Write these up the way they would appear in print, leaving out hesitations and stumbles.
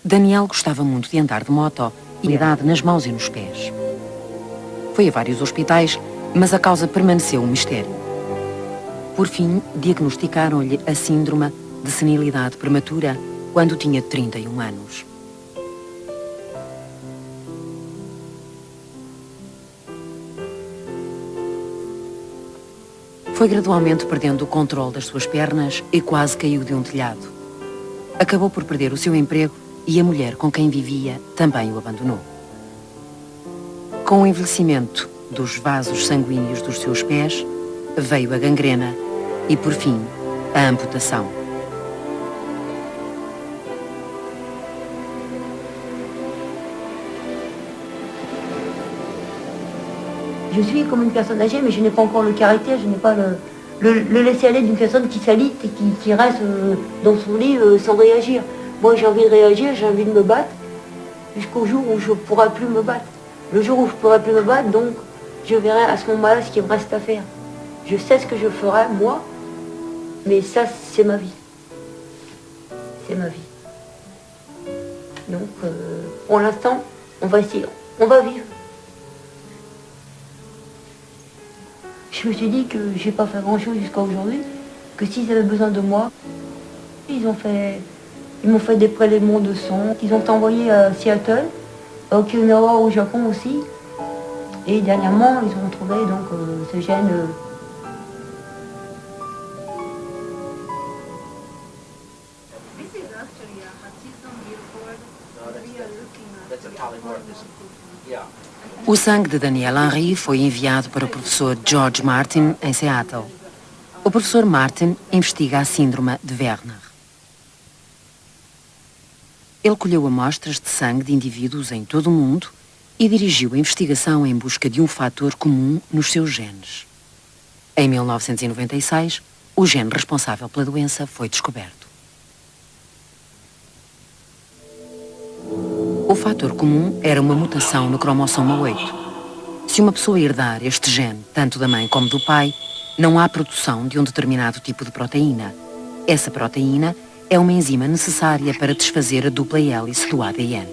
Daniel gostava muito de andar de moto e idade nas mãos e nos pés. Foi a vários hospitais, mas a causa permaneceu um mistério. Por fim, diagnosticaram-lhe a síndrome de senilidade prematura quando tinha 31 anos. Foi gradualmente perdendo o controle das suas pernas e quase caiu de um telhado. Acabou por perder o seu emprego e a mulher com quem vivia também o abandonou. Com o envelhecimento dos vasos sanguíneos dos seus pés, veio a gangrena e, por fim, a amputação. Je suis comme une personne âgée, mais je n'ai pas encore le caractère, je n'ai pas le laisser-aller d'une personne qui s'alite et qui reste dans son lit sans réagir. Moi, j'ai envie de réagir, j'ai envie de me battre, jusqu'au jour où je ne pourrai plus me battre. Le jour où je ne pourrai plus me battre, donc, je verrai à ce moment-là ce qu'il me reste à faire. Je sais ce que je ferai, moi, mais ça, c'est ma vie. C'est ma vie. Donc, pour l'instant, on va essayer, on va vivre. Je me suis dit que je n'ai pas fait grand-chose jusqu'à aujourd'hui, que s'ils avaient besoin de moi, ils m'ont fait des prélèvements de sang, ils ont envoyé à Seattle, à Okinawa au Japon aussi, et dernièrement ils ont trouvé donc ce gène. O sangue de Daniel Henry foi enviado para o professor George Martin, em Seattle. O professor Martin investiga a síndrome de Werner. Ele colheu amostras de sangue de indivíduos em todo o mundo e dirigiu a investigação em busca de um fator comum nos seus genes. Em 1996, o gene responsável pela doença foi descoberto. O fator comum era uma mutação no cromossoma 8. Se uma pessoa herdar este gene, tanto da mãe como do pai, não há produção de um determinado tipo de proteína. Essa proteína é uma enzima necessária para desfazer a dupla hélice do ADN.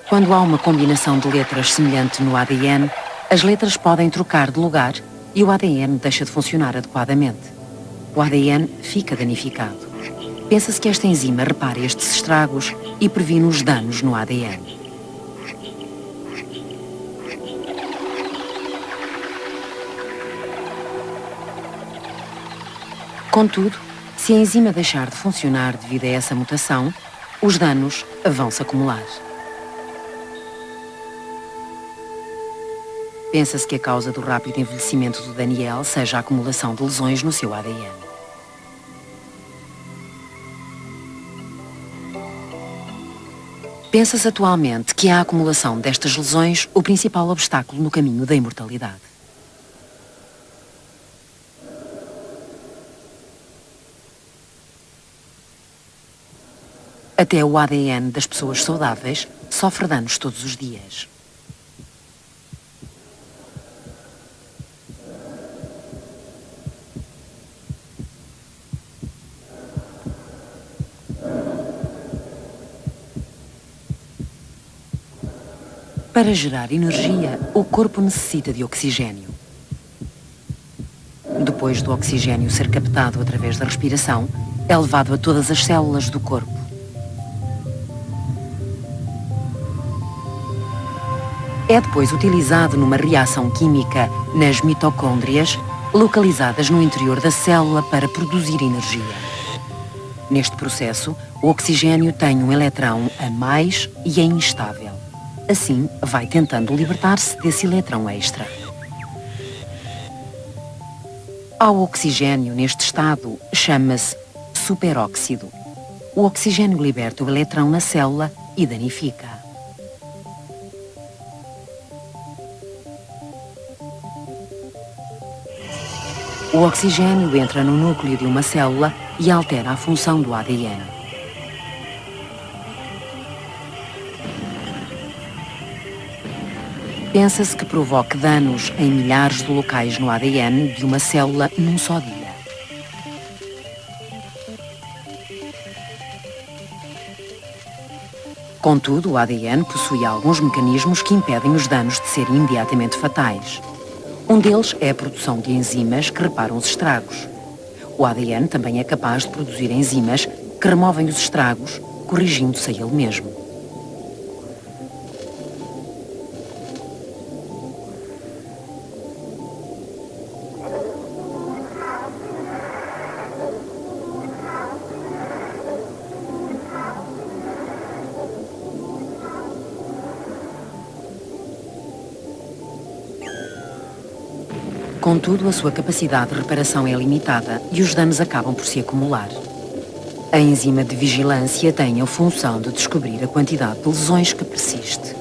Quando há uma combinação de letras semelhante no ADN, as letras podem trocar de lugar e o ADN deixa de funcionar adequadamente. O ADN fica danificado. Pensa-se que esta enzima repara estes estragos e previne os danos no ADN. Contudo, se a enzima deixar de funcionar devido a essa mutação, os danos vão se acumular. Pensa-se que a causa do rápido envelhecimento do Daniel seja a acumulação de lesões no seu ADN. Pensa-se atualmente que a acumulação destas lesões o principal obstáculo no caminho da imortalidade. Até o ADN das pessoas saudáveis sofre danos todos os dias. Para gerar energia, o corpo necessita de oxigênio. Depois do oxigênio ser captado através da respiração, é levado a todas as células do corpo. É depois utilizado numa reação química nas mitocôndrias, localizadas no interior da célula para produzir energia. Neste processo, o oxigênio tem um eletrão a mais e é instável. Assim, vai tentando libertar-se desse eletrão extra. Ao oxigênio neste estado, chama-se superóxido. O oxigênio liberta o eletrão na célula e danifica. O oxigênio entra no núcleo de uma célula e altera a função do ADN. Pensa-se que provoque danos em milhares de locais no ADN de uma célula num só dia. Contudo, o ADN possui alguns mecanismos que impedem os danos de serem imediatamente fatais. Um deles é a produção de enzimas que reparam os estragos. O ADN também é capaz de produzir enzimas que removem os estragos, corrigindo-se a ele mesmo. Contudo, a sua capacidade de reparação é limitada e os danos acabam por se acumular. A enzima de vigilância tem a função de descobrir a quantidade de lesões que persiste.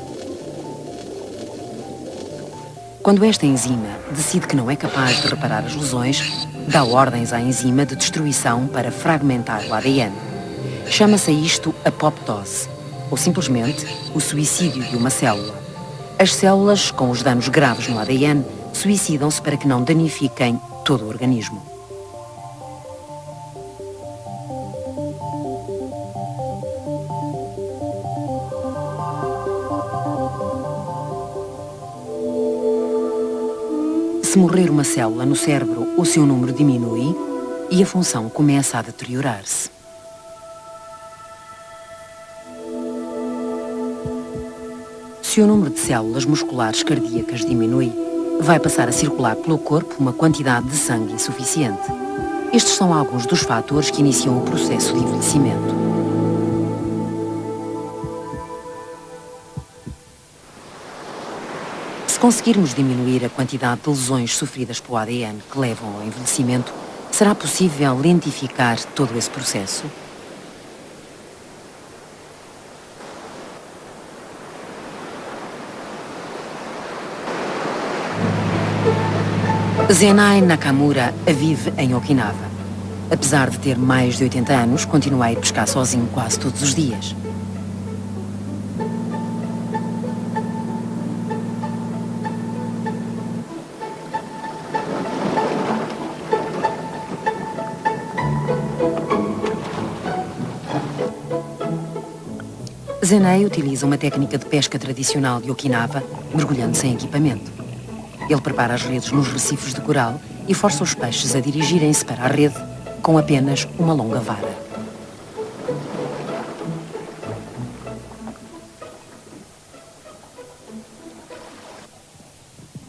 Quando esta enzima decide que não é capaz de reparar as lesões, dá ordens à enzima de destruição para fragmentar o ADN. Chama-se a isto apoptose, ou simplesmente o suicídio de uma célula. As células, com os danos graves no ADN, suicidam-se para que não danifiquem todo o organismo. Se morrer uma célula no cérebro, o seu número diminui e a função começa a deteriorar-se. Se o número de células musculares cardíacas diminui, vai passar a circular pelo corpo uma quantidade de sangue insuficiente. Estes são alguns dos fatores que iniciam o processo de envelhecimento. Se conseguirmos diminuir a quantidade de lesões sofridas pelo ADN que levam ao envelhecimento, será possível lentificar todo esse processo? Zenai Nakamura vive em Okinawa. Apesar de ter mais de 80 anos, continua a ir pescar sozinho quase todos os dias. Zenai utiliza uma técnica de pesca tradicional de Okinawa, mergulhando sem equipamento. Ele prepara as redes nos recifes de coral e força os peixes a dirigirem-se para a rede com apenas uma longa vara.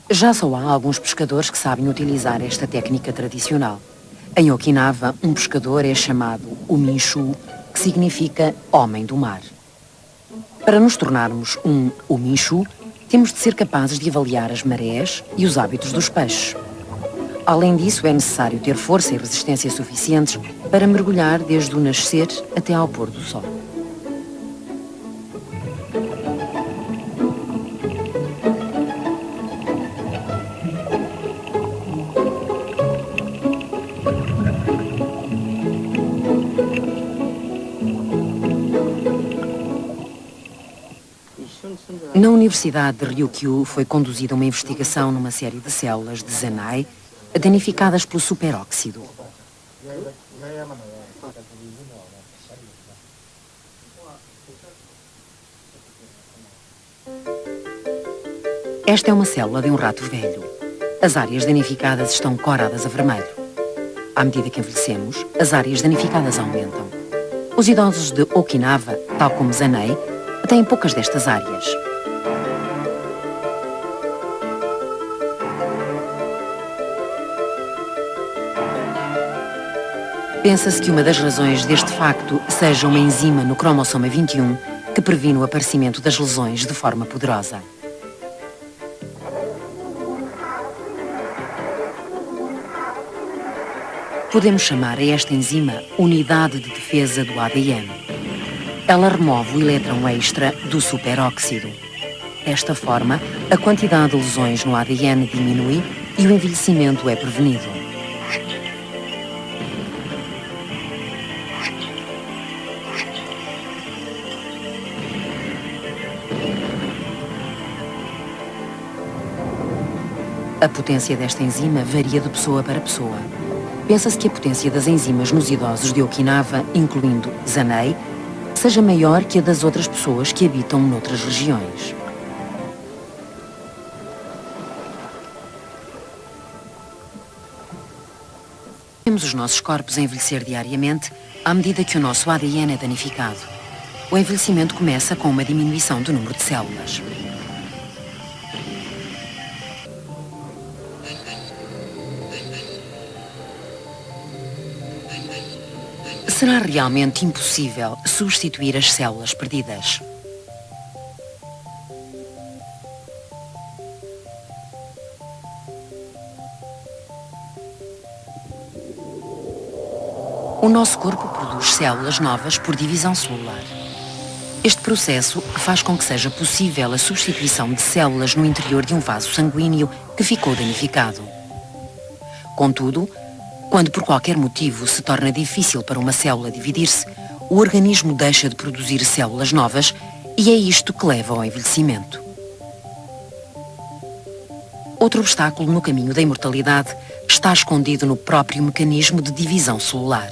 Já só há alguns pescadores que sabem utilizar esta técnica tradicional. Em Okinawa, um pescador é chamado Uminshu, que significa homem do mar. Para nos tornarmos um Uminshu, temos de ser capazes de avaliar as marés e os hábitos dos peixes. Além disso, é necessário ter força e resistência suficientes para mergulhar desde o nascer até ao pôr do sol. Na Universidade de Ryukyu foi conduzida uma investigação numa série de células de Zenai danificadas pelo superóxido. Esta é uma célula de um rato velho. As áreas danificadas estão coradas a vermelho. À medida que envelhecemos, as áreas danificadas aumentam. Os idosos de Okinawa, tal como Zenai, têm poucas destas áreas. Pensa-se que uma das razões deste facto seja uma enzima no cromossoma 21 que previne o aparecimento das lesões de forma poderosa. Podemos chamar a esta enzima unidade de defesa do ADN. Ela remove o elétron extra do superóxido. Desta forma, a quantidade de lesões no ADN diminui e o envelhecimento é prevenido. A potência desta enzima varia de pessoa para pessoa. Pensa-se que a potência das enzimas nos idosos de Okinawa, incluindo Zanei, seja maior que a das outras pessoas que habitam noutras regiões. Vemos os nossos corpos a envelhecer diariamente à medida que o nosso ADN é danificado. O envelhecimento começa com uma diminuição do número de células. Será realmente impossível substituir as células perdidas? O nosso corpo produz células novas por divisão celular. Este processo faz com que seja possível a substituição de células no interior de um vaso sanguíneo que ficou danificado. Contudo, quando por qualquer motivo se torna difícil para uma célula dividir-se, o organismo deixa de produzir células novas e é isto que leva ao envelhecimento. Outro obstáculo no caminho da imortalidade está escondido no próprio mecanismo de divisão celular.